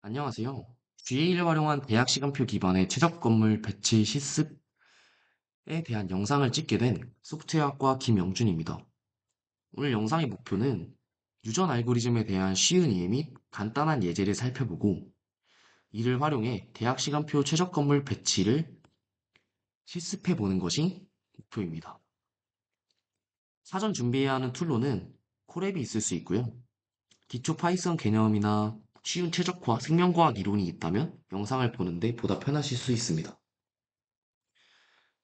안녕하세요. GA를 활용한 대학 시간표 기반의 최적 건물 배치 실습에 대한 영상을 찍게 된 소프트웨어학과 김영준입니다. 오늘 영상의 목표는 유전 알고리즘에 대한 쉬운 이해 및 간단한 예제를 살펴보고 이를 활용해 대학 시간표 최적 건물 배치를 실습해 보는 것이 목표입니다. 사전 준비해야 하는 툴로는 콜앱이 있을 수 있고요. 기초 파이썬 개념이나 쉬운 최적화, 생명과학 이론이 있다면 영상을 보는데 보다 편하실 수 있습니다.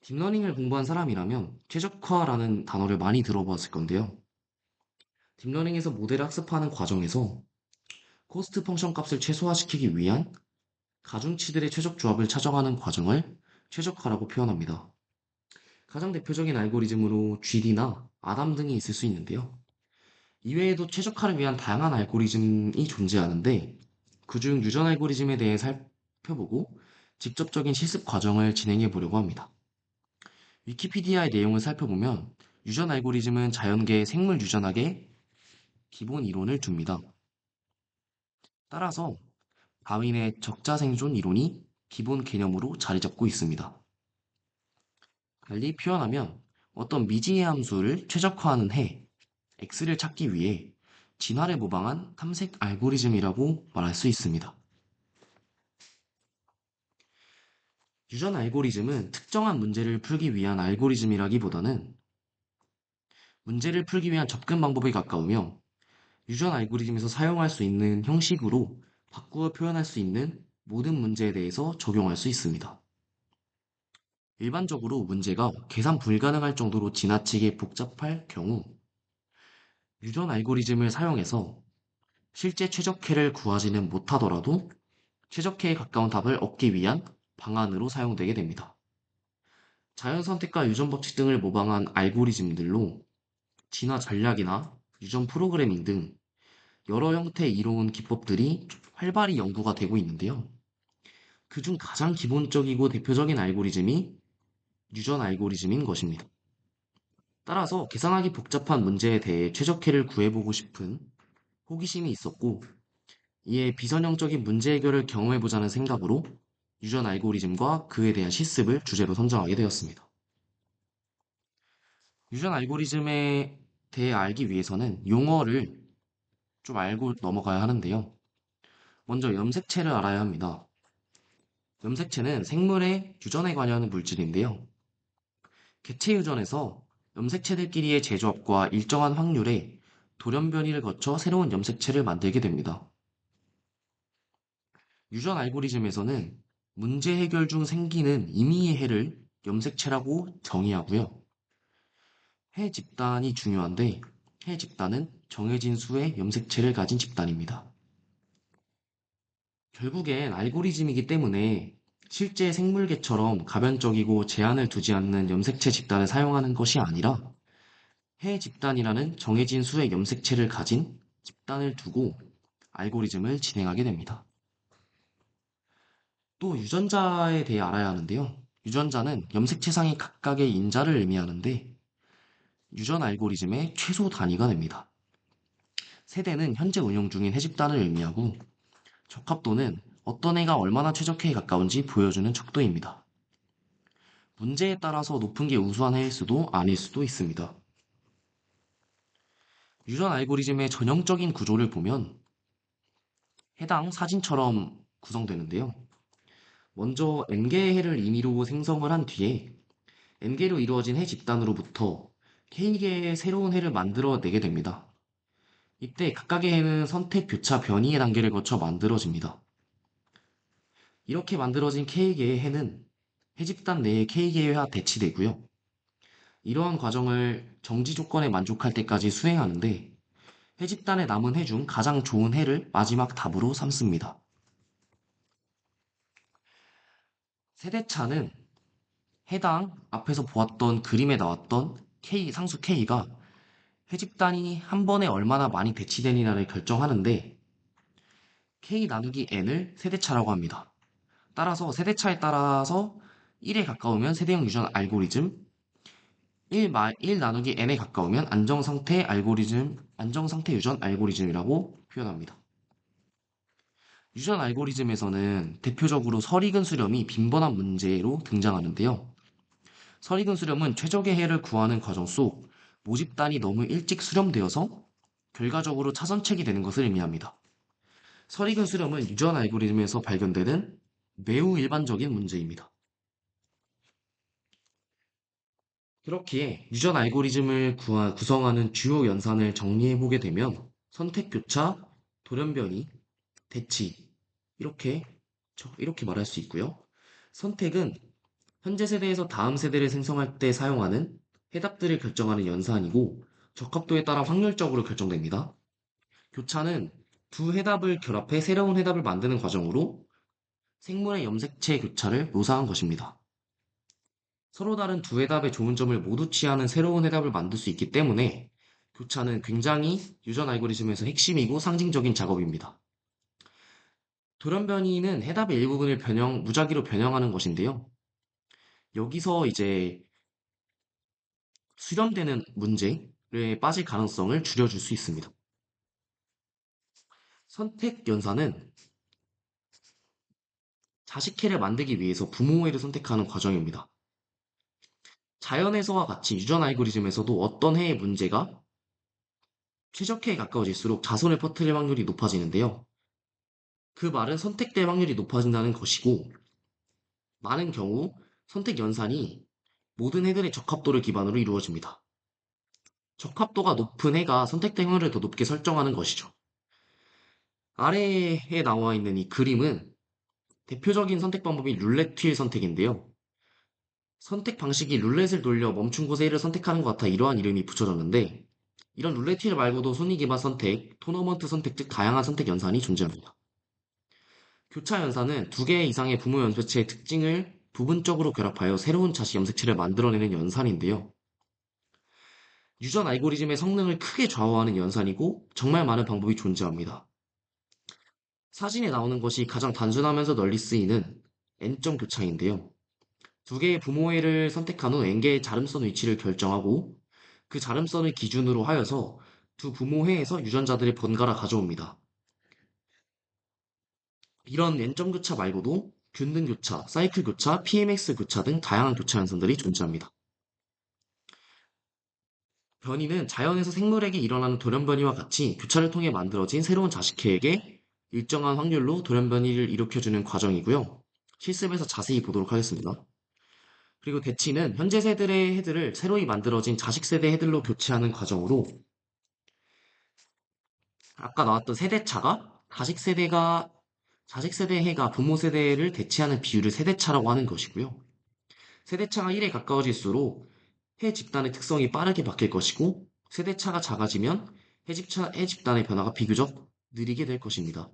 딥러닝을 공부한 사람이라면 최적화라는 단어를 많이 들어봤을 건데요. 딥러닝에서 모델을 학습하는 과정에서 코스트 펑션 값을 최소화시키기 위한 가중치들의 최적 조합을 찾아가는 과정을 최적화라고 표현합니다. 가장 대표적인 알고리즘으로 GD나 아담 등이 있을 수 있는데요. 이외에도 최적화를 위한 다양한 알고리즘이 존재하는데 그중 유전 알고리즘에 대해 살펴보고 직접적인 실습 과정을 진행해 보려고 합니다. 위키피디아의 내용을 살펴보면 유전 알고리즘은 자연계의 생물 유전학의 기본 이론을 둡니다. 따라서 다윈의 적자생존 이론이 기본 개념으로 자리 잡고 있습니다. 달리 표현하면 어떤 미지의 함수를 최적화하는 해, x를 찾기 위해 진화를 모방한 탐색 알고리즘이라고 말할 수 있습니다. 유전 알고리즘은 특정한 문제를 풀기 위한 알고리즘이라기보다는 문제를 풀기 위한 접근 방법에 가까우며 유전 알고리즘에서 사용할 수 있는 형식으로 바꾸어 표현할 수 있는 모든 문제에 대해서 적용할 수 있습니다. 일반적으로 문제가 계산 불가능할 정도로 지나치게 복잡할 경우 유전 알고리즘을 사용해서 실제 최적해를 구하지는 못하더라도 최적해에 가까운 답을 얻기 위한 방안으로 사용되게 됩니다. 자연선택과 유전 법칙 등을 모방한 알고리즘들로 진화 전략이나 유전 프로그래밍 등 여러 형태의 이로운 기법들이 활발히 연구가 되고 있는데요. 그중 가장 기본적이고 대표적인 알고리즘이 유전 알고리즘인 것입니다. 따라서 계산하기 복잡한 문제에 대해 최적해를 구해보고 싶은 호기심이 있었고, 이에 비선형적인 문제 해결을 경험해보자는 생각으로 유전 알고리즘과 그에 대한 실습을 주제로 선정하게 되었습니다. 유전 알고리즘에 대해 알기 위해서는 용어를 좀 알고 넘어가야 하는데요. 먼저 염색체를 알아야 합니다. 염색체는 생물의 유전에 관여하는 물질인데요. 개체 유전에서 염색체들끼리의 재조합과 일정한 확률의 돌연 변이를 거쳐 새로운 염색체를 만들게 됩니다. 유전 알고리즘에서는 문제 해결 중 생기는 임의의 해를 염색체라고 정의하고요. 해 집단이 중요한데 해 집단은 정해진 수의 염색체를 가진 집단입니다. 결국엔 알고리즘이기 때문에 실제 생물계처럼 가변적이고 제한을 두지 않는 염색체 집단을 사용하는 것이 아니라 해 집단이라는 정해진 수의 염색체를 가진 집단을 두고 알고리즘을 진행하게 됩니다. 또 유전자에 대해 알아야 하는데요. 유전자는 염색체상의 각각의 인자를 의미하는데 유전 알고리즘의 최소 단위가 됩니다. 세대는 현재 운영 중인 해 집단을 의미하고 적합도는 어떤 해가 얼마나 최적해에 가까운지 보여주는 척도입니다. 문제에 따라서 높은 게 우수한 해일 수도 아닐 수도 있습니다. 유전 알고리즘의 전형적인 구조를 보면 해당 사진처럼 구성되는데요. 먼저 n개의 해를 임의로 생성을 한 뒤에 n개로 이루어진 해 집단으로부터 k개의 새로운 해를 만들어내게 됩니다. 이때 각각의 해는 선택, 교차, 변이의 단계를 거쳐 만들어집니다. 이렇게 만들어진 k개의 해는 해 집단 내의 k개의 해와 대치되고요. 이러한 과정을 정지 조건에 만족할 때까지 수행하는데 해 집단에 남은 해 중 가장 좋은 해를 마지막 답으로 삼습니다. 세대차는 해당 앞에서 보았던 그림에 나왔던 K, 상수 K가 해 집단이 한 번에 얼마나 많이 대치되느냐를 결정하는데 K 나누기 N을 세대차라고 합니다. 따라서 세대차에 따라서 1에 가까우면 세대형 유전 알고리즘의 1 나누기 n에 가까우면 안정상태 유전 알고리즘이라고 표현합니다. 유전 알고리즘에서는 대표적으로 설익은 수렴이 빈번한 문제로 등장하는데요. 설익은 수렴은 최적의 해를 구하는 과정 속 모집단이 너무 일찍 수렴되어서 결과적으로 차선책이 되는 것을 의미합니다. 설익은 수렴은 유전 알고리즘에서 발견되는 매우 일반적인 문제입니다. 그렇기에 유전 알고리즘을 구성하는 주요 연산을 정리해보게 되면 선택교차, 돌연변이, 대치 이렇게 이렇게 말할 수 있고요. 선택은 현재 세대에서 다음 세대를 생성할 때 사용하는 해답들을 결정하는 연산이고 적합도에 따라 확률적으로 결정됩니다. 교차는 두 해답을 결합해 새로운 해답을 만드는 과정으로 생물의 염색체 교차를 묘사한 것입니다. 서로 다른 두 해답의 좋은 점을 모두 취하는 새로운 해답을 만들 수 있기 때문에 교차는 굉장히 유전 알고리즘에서 핵심이고 상징적인 작업입니다. 돌연변이는 해답의 일부분을 무작위로 변형하는 것인데요. 여기서 이제 수렴되는 문제에 빠질 가능성을 줄여줄 수 있습니다. 선택 연산은 자식해를 만들기 위해서 부모해를 선택하는 과정입니다. 자연에서와 같이 유전 알고리즘에서도 어떤 해의 문제가 최적해에 가까워질수록 자손을 퍼뜨릴 확률이 높아지는데요. 그 말은 선택될 확률이 높아진다는 것이고, 많은 경우 선택 연산이 모든 해들의 적합도를 기반으로 이루어집니다. 적합도가 높은 해가 선택된 확률을 더 높게 설정하는 것이죠. 아래에 나와 있는 이 그림은 대표적인 선택 방법이 룰렛 휠 선택인데요. 선택 방식이 룰렛을 돌려 멈춘 곳에 1을 선택하는 것 같아 이러한 이름이 붙여졌는데, 이런 룰렛 휠 말고도 순위 기반 선택, 토너먼트 선택 등 다양한 선택 연산이 존재합니다. 교차 연산은 두 개 이상의 부모 염색체의 특징을 부분적으로 결합하여 새로운 자식 염색체를 만들어내는 연산인데요. 유전 알고리즘의 성능을 크게 좌우하는 연산이고 정말 많은 방법이 존재합니다. 사진에 나오는 것이 가장 단순하면서 널리 쓰이는 n점 교차인데요. 두 개의 부모회를 선택한 후 n개의 자름선 위치를 결정하고 그 자름선을 기준으로 하여서 두 부모회에서 유전자들을 번갈아 가져옵니다. 이런 n점 교차 말고도 균등 교차, 사이클 교차, PMX 교차 등 다양한 교차 현상들이 존재합니다. 변이는 자연에서 생물에게 일어나는 돌연변이와 같이 교차를 통해 만들어진 새로운 자식해에게 일정한 확률로 돌연변이를 일으켜주는 과정이고요. 실습에서 자세히 보도록 하겠습니다. 그리고 대치는 현재 세대의 해들을 새로이 만들어진 자식 세대 해들로 교체하는 과정으로 아까 나왔던 세대차가 자식 세대 해가 부모 세대를 대체하는 비율을 세대차라고 하는 것이고요. 세대차가 1에 가까워질수록 해 집단의 특성이 빠르게 바뀔 것이고 세대차가 작아지면 해 집단의 변화가 비교적 느리게 될 것입니다.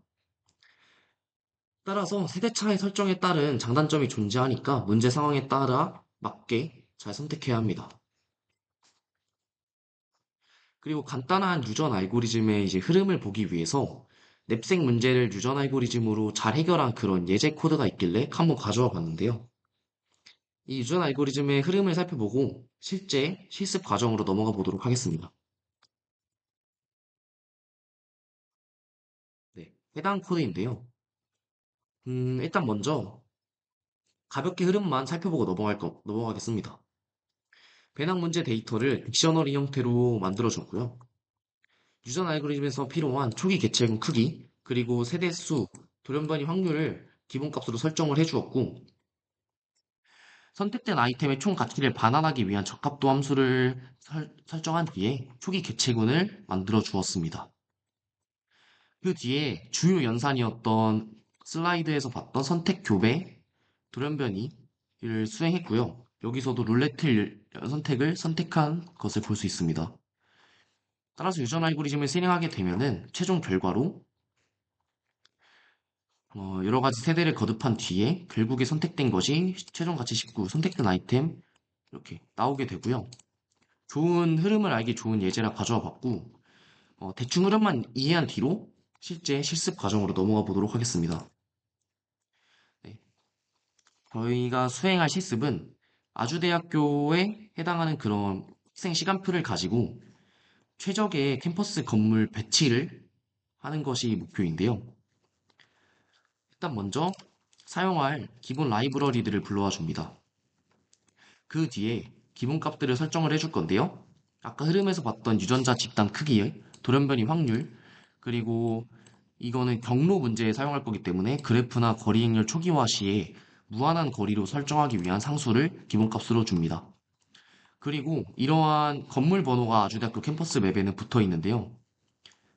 따라서 세대차의 설정에 따른 장단점이 존재하니까 문제 상황에 따라 맞게 잘 선택해야 합니다. 그리고 간단한 유전 알고리즘의 이제 흐름을 보기 위해서 냅생 문제를 유전 알고리즘으로 잘 해결한 그런 예제 코드가 있길래 한번 가져와 봤는데요. 이 유전 알고리즘의 흐름을 살펴보고 실제 실습 과정으로 넘어가 보도록 하겠습니다. 네, 해당 코드인데요. 일단 먼저 가볍게 흐름만 살펴보고 넘어가겠습니다. 배낭 문제 데이터를 딕셔너리 형태로 만들어줬고요. 유전 알고리즘에서 필요한 초기 개체군 크기, 그리고 세대수, 돌연변이 확률을 기본값으로 설정을 해주었고, 선택된 아이템의 총 가치를 반환하기 위한 적합도 함수를 설정한 뒤에 초기 개체군을 만들어 주었습니다. 그 뒤에 주요 연산이었던 슬라이드에서 봤던 선택 교배, 돌연변이를 수행했고요. 여기서도 룰렛 선택을 선택한 것을 볼 수 있습니다. 따라서 유전 알고리즘을 실행하게 되면은 최종 결과로 여러 가지 세대를 거듭한 뒤에 결국에 선택된 것이 최종 가치 19, 선택된 아이템 이렇게 나오게 되고요. 좋은 흐름을 알기 좋은 예제라 가져와 봤고, 대충 흐름만 이해한 뒤로 실제 실습 과정으로 넘어가 보도록 하겠습니다. 네. 저희가 수행할 실습은 아주대학교에 해당하는 그런 학생 시간표를 가지고 최적의 캠퍼스 건물 배치를 하는 것이 목표인데요. 일단 먼저 사용할 기본 라이브러리들을 불러와 줍니다. 그 뒤에 기본값들을 설정을 해줄 건데요. 아까 흐름에서 봤던 유전자 집단 크기, 돌연변이 확률, 그리고 이거는 경로 문제에 사용할 거기 때문에 그래프나 거리 행렬 초기화 시에 무한한 거리로 설정하기 위한 상수를 기본값으로 줍니다. 그리고 이러한 건물 번호가 아주대학교 캠퍼스 맵에는 붙어 있는데요.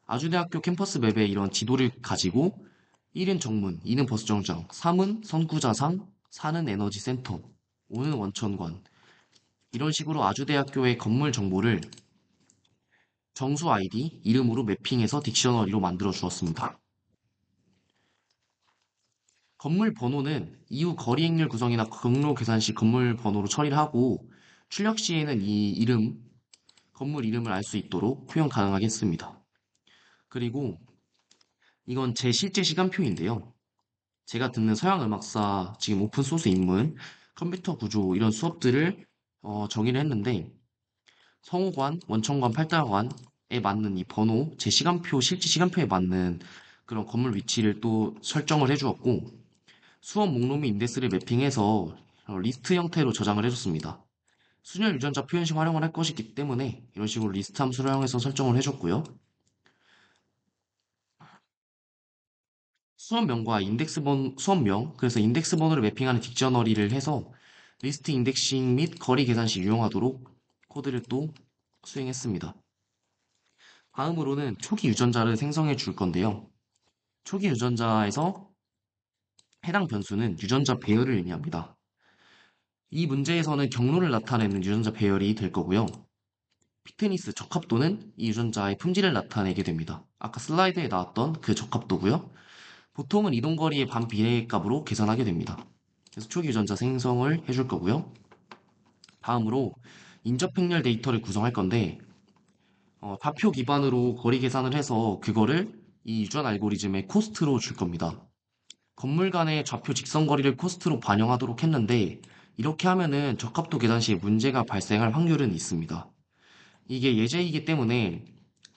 아주대학교 캠퍼스 맵에 이런 지도를 가지고 1은 정문, 2는 버스 정류장, 3은 선구자산, 4는 에너지 센터, 5는 원천관, 이런 식으로 아주대학교의 건물 정보를 정수 아이디, 이름으로 매핑해서 딕셔너리로 만들어 주었습니다. 건물 번호는 이후 거리 행렬 구성이나 경로 계산 시 건물 번호로 처리를 하고 출력 시에는 이 이름, 건물 이름을 알 수 있도록 표현 가능하게 했습니다. 그리고 이건 제 실제 시간표인데요. 제가 듣는 서양음악사 지금 오픈소스 입문, 컴퓨터 구조 이런 수업들을 정의를 했는데 성우관, 원청관, 팔달관에 맞는 이 번호, 제 시간표, 실제 시간표에 맞는 그런 건물 위치를 또 설정을 해주었고 수업 목록 및 인덱스를 매핑해서 리스트 형태로 저장을 해줬습니다. 순열 유전자 표현식 활용을 할 것이기 때문에 이런 식으로 리스트 함수를 활용해서 설정을 해줬고요. 수업명과 수업명, 그래서 인덱스 번호를 매핑하는 딕셔너리를 해서 리스트 인덱싱 및 거리 계산 시 유용하도록 코드를 또 수행했습니다. 다음으로는 초기 유전자를 생성해 줄 건데요. 초기 유전자에서 해당 변수는 유전자 배열을 의미합니다. 이 문제에서는 경로를 나타내는 유전자 배열이 될 거고요. 피트니스 적합도는 이 유전자의 품질을 나타내게 됩니다. 아까 슬라이드에 나왔던 그 적합도고요. 보통은 이동거리의 반비례값으로 계산하게 됩니다. 그래서 초기 유전자 생성을 해줄 거고요. 다음으로 인접 행렬 데이터를 구성할 건데 좌표 기반으로 거리 계산을 해서 그거를 이 유전 알고리즘의 코스트로 줄 겁니다. 건물 간의 좌표 직선 거리를 코스트로 반영하도록 했는데 이렇게 하면은 적합도 계산 시에 문제가 발생할 확률은 있습니다. 이게 예제이기 때문에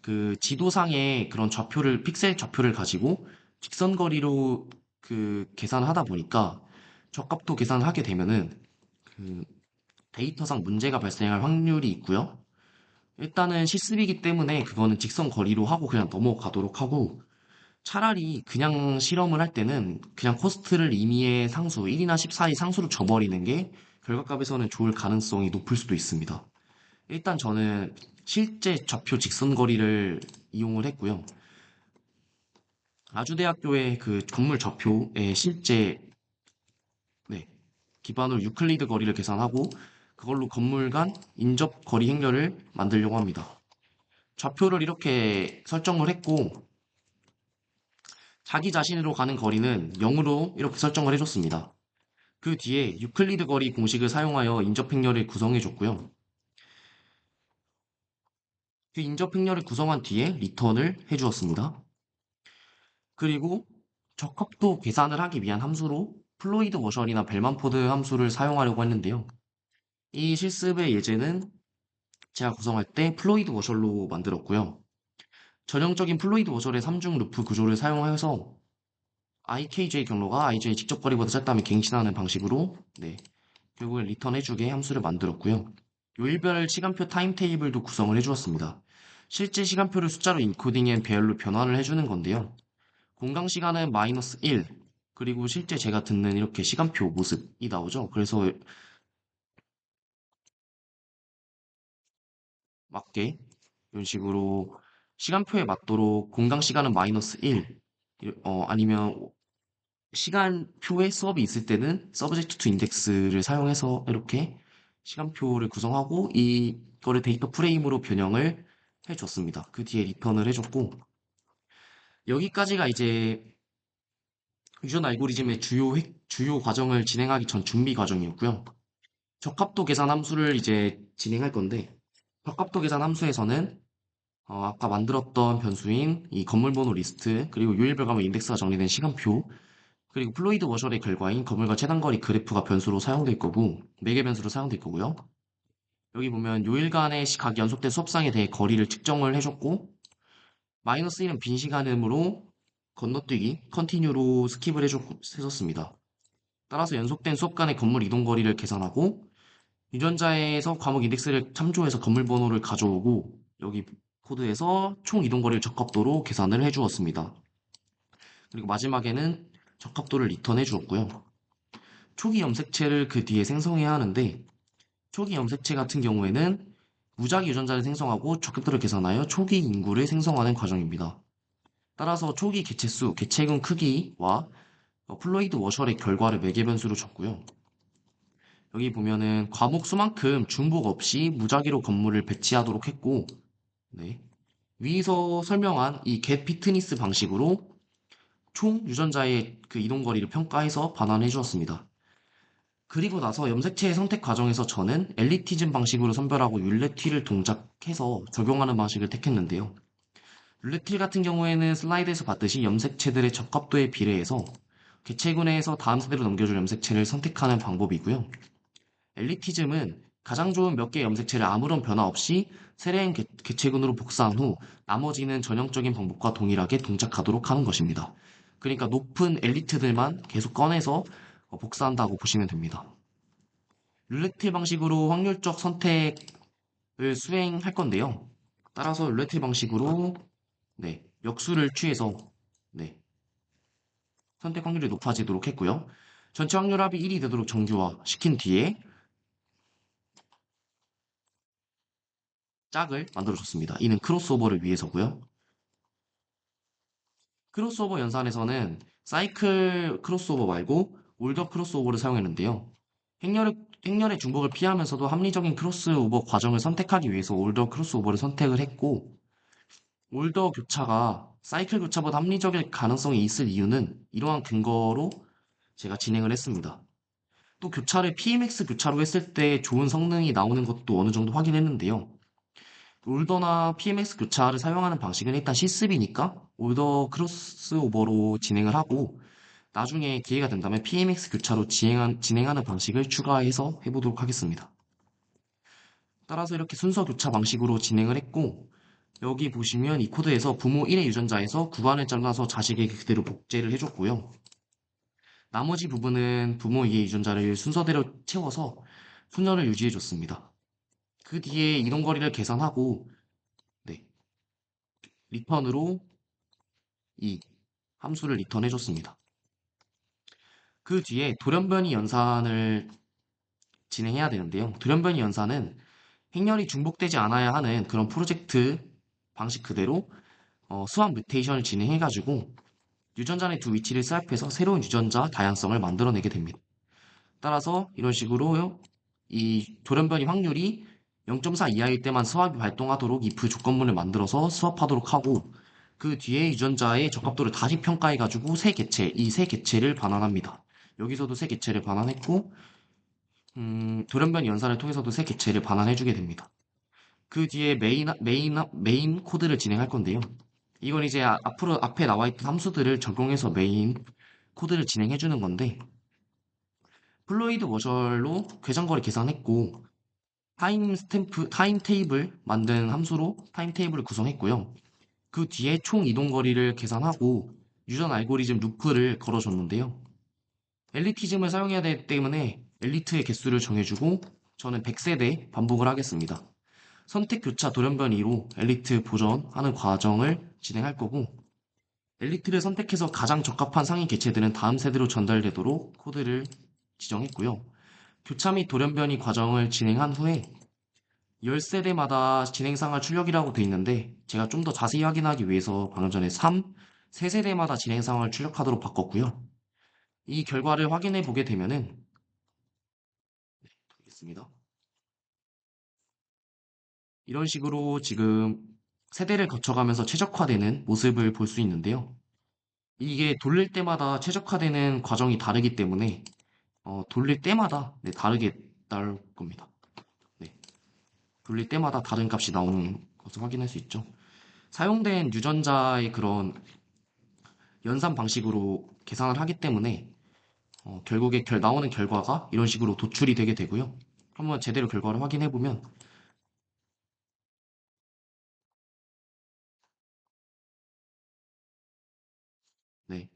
그 지도상의 그런 좌표를 픽셀 좌표를 가지고 직선 거리로 그 계산을 하다 보니까 적합도 계산을 하게 되면은 그 데이터상 문제가 발생할 확률이 있고요. 일단은 실습이기 때문에 그거는 직선 거리로 하고 그냥 넘어가도록 하고 차라리 그냥 실험을 할 때는 그냥 코스트를 임의의 상수 1이나 14의 상수로 줘버리는 게 결과값에서는 좋을 가능성이 높을 수도 있습니다. 일단 저는 실제 좌표 직선 거리를 이용을 했고요. 아주대학교의 그 건물 좌표의 실제 네, 기반으로 유클리드 거리를 계산하고 그걸로 건물 간 인접 거리 행렬을 만들려고 합니다. 좌표를 이렇게 설정을 했고 자기 자신으로 가는 거리는 0으로 이렇게 설정을 해줬습니다. 그 뒤에 유클리드 거리 공식을 사용하여 인접 행렬을 구성해 줬고요. 그 인접 행렬을 구성한 뒤에 리턴을 해 주었습니다. 그리고 적합도 계산을 하기 위한 함수로 플로이드 워셜이나 벨만포드 함수를 사용하려고 했는데요. 이 실습의 예제는 제가 구성할 때 플로이드 워셜로 만들었고요. 전형적인 플로이드 워셜의 3중 루프 구조를 사용해서 IKJ 경로가 IJ 직접 거리보다 짧다면 갱신하는 방식으로 결국에 리턴 해주게 함수를 만들었고요. 요일별 시간표 타임테이블도 구성을 해주었습니다. 실제 시간표를 숫자로 인코딩한 배열로 변환을 해주는 건데요. 공강 시간은 마이너스 1, 그리고 실제 제가 듣는 이렇게 시간표 모습이 나오죠. 그래서 맞게 이런 식으로 시간표에 맞도록 공강 시간은 마이너스 1, 아니면 시간표에 수업이 있을 때는 서브젝트 투 인덱스를 사용해서 이렇게 시간표를 구성하고 이거를 데이터 프레임으로 변형을 해줬습니다. 그 뒤에 리턴을 해줬고 여기까지가 이제 유전 알고리즘의 주요 과정을 진행하기 전 준비 과정이었고요. 적합도 계산 함수를 이제 진행할 건데 적합도 계산 함수에서는 아까 만들었던 변수인 이 건물 번호 리스트 그리고 요일별 가면 인덱스가 정리된 시간표 그리고 플로이드 워셜의 결과인 거물과 최단거리 그래프가 변수로 사용될 거고, 매개 변수로 사용될 거고요. 여기 보면 요일 간의 각 연속된 수업상에 대해 거리를 측정을 해줬고, 마이너스 1은 빈 시간음으로 건너뛰기, 컨티뉴로 스킵을 해줬습니다. 따라서 연속된 수업 간의 건물 이동 거리를 계산하고, 유전자에서 과목 인덱스를 참조해서 건물 번호를 가져오고, 여기 코드에서 총 이동 거리를 적합도로 계산을 해주었습니다. 그리고 마지막에는 적합도를 리턴해 주었고요. 초기 염색체를 그 뒤에 생성해야 하는데, 초기 염색체 같은 경우에는 무작위 유전자를 생성하고 적합도를 계산하여 초기 인구를 생성하는 과정입니다. 따라서 초기 개체수, 개체군 크기와 플로이드 워셜의 결과를 매개변수로 줬고요. 여기 보면은 과목 수만큼 중복 없이 무작위로 건물을 배치하도록 했고, 네. 위에서 설명한 이 get 피트니스 방식으로 총 유전자의 그 이동 거리를 평가해서 반환해 주었습니다. 그리고 나서 염색체의 선택 과정에서 저는 엘리티즘 방식으로 선별하고 율레틸을 동작해서 적용하는 방식을 택했는데요. 룰레틸 같은 경우에는 슬라이드에서 봤듯이 염색체들의 적합도에 비례해서 개체군에서 다음 세대로 넘겨줄 염색체를 선택하는 방법이고요. 엘리티즘은 가장 좋은 몇 개의 염색체를 아무런 변화 없이 세례인 개체군으로 복사한 후 나머지는 전형적인 방법과 동일하게 동작하도록 하는 것입니다. 그러니까 높은 엘리트들만 계속 꺼내서 복사한다고 보시면 됩니다. 룰레틸 방식으로 확률적 선택을 수행할 건데요. 따라서 룰레틸 방식으로 네, 역수를 취해서 네, 선택 확률이 높아지도록 했고요. 전체 확률 합이 1이 되도록 정규화 시킨 뒤에 짝을 만들어줬습니다. 이는 크로스오버를 위해서고요. 크로스오버 연산에서는 사이클 크로스오버 말고 올더 크로스오버를 사용했는데요. 행렬의 중복을 피하면서도 합리적인 크로스오버 과정을 선택하기 위해서 올더 크로스오버를 선택을 했고, 올더 교차가 사이클 교차보다 합리적일 가능성이 있을 이유는 이러한 근거로 제가 진행을 했습니다. 또 교차를 PMX 교차로 했을 때 좋은 성능이 나오는 것도 어느 정도 확인했는데요. 올더나 PMX 교차를 사용하는 방식은 일단 실습이니까 올더 크로스오버로 진행을 하고 나중에 기회가 된다면 PMX 교차로 진행하는 방식을 추가해서 해보도록 하겠습니다. 따라서 이렇게 순서 교차 방식으로 진행을 했고 여기 보시면 이 코드에서 부모 1의 유전자에서 구간을 잘라서 자식에게 그대로 복제를 해줬고요. 나머지 부분은 부모 2의 유전자를 순서대로 채워서 순서를 유지해줬습니다. 그 뒤에 이동거리를 계산하고 네, 리턴으로 이 함수를 리턴해줬습니다. 그 뒤에 돌연변이 연산을 진행해야 되는데요. 돌연변이 연산은 행렬이 중복되지 않아야 하는 그런 프로젝트 방식 그대로 수학 뮤테이션을 진행해가지고 유전자 의 두 위치를 스왑해서 새로운 유전자 다양성을 만들어내게 됩니다. 따라서 이런 식으로 이 돌연변이 확률이 0.4 이하일 때만 수압이 발동하도록 if 조건문을 만들어서 수합하도록 하고 그 뒤에 유전자의 적합도를 다시 평가해가지고 이 세 개체를 반환합니다. 여기서도 세 개체를 반환했고 돌연변이 연산을 통해서도 세 개체를 반환해주게 됩니다. 그 뒤에 메인 코드를 진행할 건데요. 이건 이제 앞으로 앞에 나와 있던 함수들을 적용해서 메인 코드를 진행해 주는 건데 플로이드 워셜로 궤장거리 계산했고 타임 테이블 만든 함수로 타임 테이블을 구성했고요. 그 뒤에 총 이동 거리를 계산하고 유전 알고리즘 루프를 걸어줬는데요. 엘리티즘을 사용해야 되기 때문에 엘리트의 개수를 정해주고 저는 100세대 반복을 하겠습니다. 선택 교차 돌연변 이로 엘리트 보전하는 과정을 진행할 거고 엘리트를 선택해서 가장 적합한 상위 개체들은 다음 세대로 전달되도록 코드를 지정했고요. 교차 및 돌연변이 과정을 진행한 후에 10세대마다 진행상할 출력이라고 되어 있는데 제가 좀 더 자세히 확인하기 위해서 방금 전에 3세대마다 진행상을 출력하도록 바꿨고요. 이 결과를 확인해 보게 되면은 있습니다. 이런 식으로 지금 세대를 거쳐가면서 최적화되는 모습을 볼 수 있는데요. 이게 돌릴 때마다 최적화되는 과정이 다르기 때문에 돌릴 때마다 네, 다르게 나올 겁니다. 네, 돌릴 때마다 다른 값이 나오는 것을 확인할 수 있죠. 사용된 유전자의 그런 연산 방식으로 계산을 하기 때문에 결국에 나오는 결과가 이런 식으로 도출이 되게 되고요. 한번 제대로 결과를 확인해 보면 네.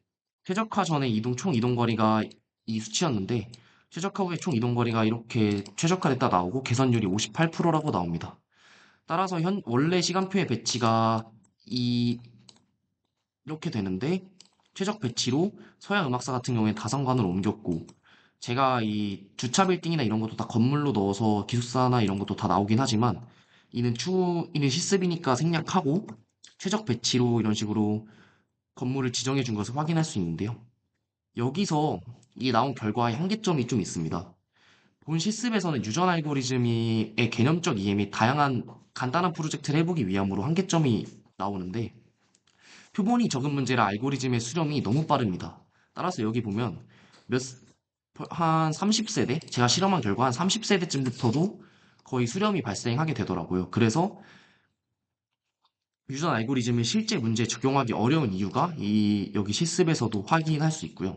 최적화 전에 총 이동 거리가 이 수치였는데 최적화 후에 총 이동 거리가 이렇게 최적화됐다 나오고 개선율이 58%라고 나옵니다. 따라서 원래 시간표의 배치가 이 이렇게 되는데 최적 배치로 서양 음악사 같은 경우에 다성관으로 옮겼고 제가 이 주차 빌딩이나 이런 것도 다 건물로 넣어서 기숙사나 이런 것도 다 나오긴 하지만 이는 실습이니까 생략하고 최적 배치로 이런 식으로 건물을 지정해 준 것을 확인할 수 있는데요. 여기서 이 나온 결과의 한계점이 좀 있습니다. 본 실습에서는 유전 알고리즘의 개념적 이해 및 다양한 간단한 프로젝트를 해보기 위함으로 한계점이 나오는데 표본이 적은 문제라 알고리즘의 수렴이 너무 빠릅니다. 따라서 여기 보면 몇, 한 30세대? 제가 실험한 결과 한 30세대쯤부터도 거의 수렴이 발생하게 되더라고요. 그래서 유전 알고리즘을 실제 문제에 적용하기 어려운 이유가 여기 실습에서도 확인할 수 있고요.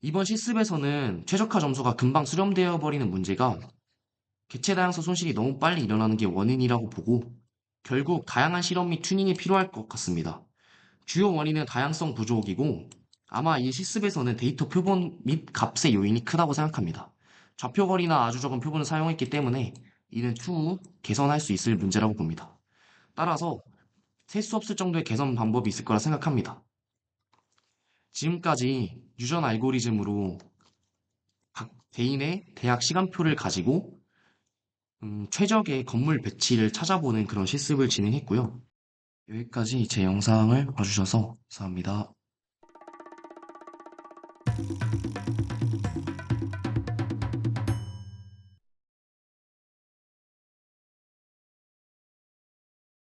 이번 실습에서는 최적화 점수가 금방 수렴되어 버리는 문제가 개체 다양성 손실이 너무 빨리 일어나는 게 원인이라고 보고 결국 다양한 실험 및 튜닝이 필요할 것 같습니다. 주요 원인은 다양성 부족이고 아마 이 실습에서는 데이터 표본 및 값의 요인이 크다고 생각합니다. 좌표 거리나 아주 적은 표본을 사용했기 때문에 이는 추후 개선할 수 있을 문제라고 봅니다. 따라서 셀 수 없을 정도의 개선 방법이 있을 거라 생각합니다. 지금까지 유전 알고리즘으로 각 개인의 대학 시간표를 가지고 최적의 건물 배치를 찾아보는 그런 실습을 진행했고요. 여기까지 제 영상을 봐주셔서 감사합니다.